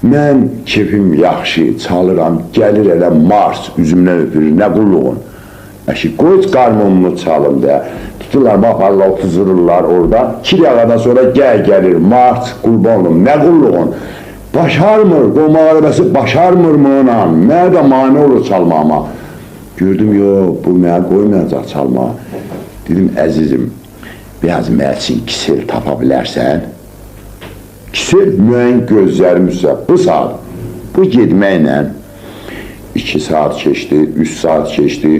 Mən kefim yaxşı, çalıram, gəlir elə Mars üzümdən öpür, nə qulluğun. Əşi, qoy qarmonumu çalım da, tuturlar, baxarlar, otuzururlar orada. 2 yağadan sonra gəlir Mars, qurbanım, nə qulluğun. Başarmır, qolmaq arabası başarmır mı ona? Mənə də mani olur çalmağıma. Gördüm, yox, bu mənə qoymayacaq çalmağa. Dedim, əzizim, biraz mənə üçün kisel tapa bilərsən. Kisel müəyyən gözlərim üzrə, bu saat, bu gedməklə 2 saat keçdi, 3 saat keçdi.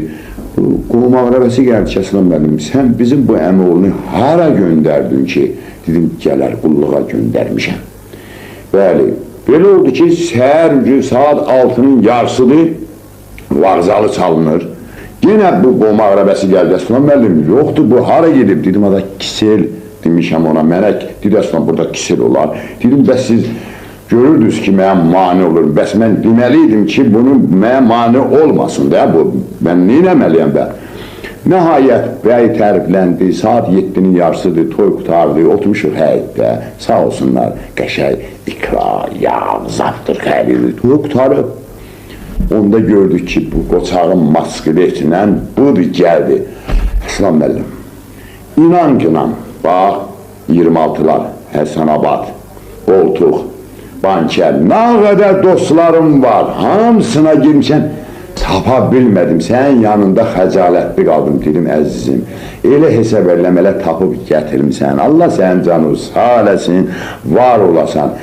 Qolmaq arabası gəldi, Kəslan mənim, sən bizim bu əmoğlunu hara göndərdin ki? Dedim, gələr, qulluğa göndərmişəm. Bəli, belə oldu ki, səhər saat 6-nın yarısıdır, vağzalı çalınır. Yenə bu qolmaq arabası gəldi, Kəslan mənim, yoxdur, bu hara gedib? Dedim, ada kisel demişəm ona, mənə, dedi, Kəslan, burada kisel olar. Dedim, bəs siz görürdünüz ki, mənə mani olur, bəs mən deməliydim ki, bunun mənə mani olmasın da, mən neynəməliyəm bə? Nəhayət, bəy tərifləndi, saat 7-nin yarısıdır, toy qutardı, oturmuşuq həyətdə, sağ olsunlar, qəşək, ikrar, yağ, zaftır, xəlili, toy qutarıb. Onda gördük ki, bu qoçağın maskiletilə budur, gəldi. Kəslan müəllim, inan ki, inan, bax, 26'lar, Həsənabad, Qoltuq, Bankər, nə qədər dostlarım var, hamısına girmişəm, tapa bilmədim, sənin yanında xəcalətli qaldım, dedim, əzizim, elə hesab eləmələ tapıb gətirmişsən, Allah sənin canı sağ eləsin, var olasan.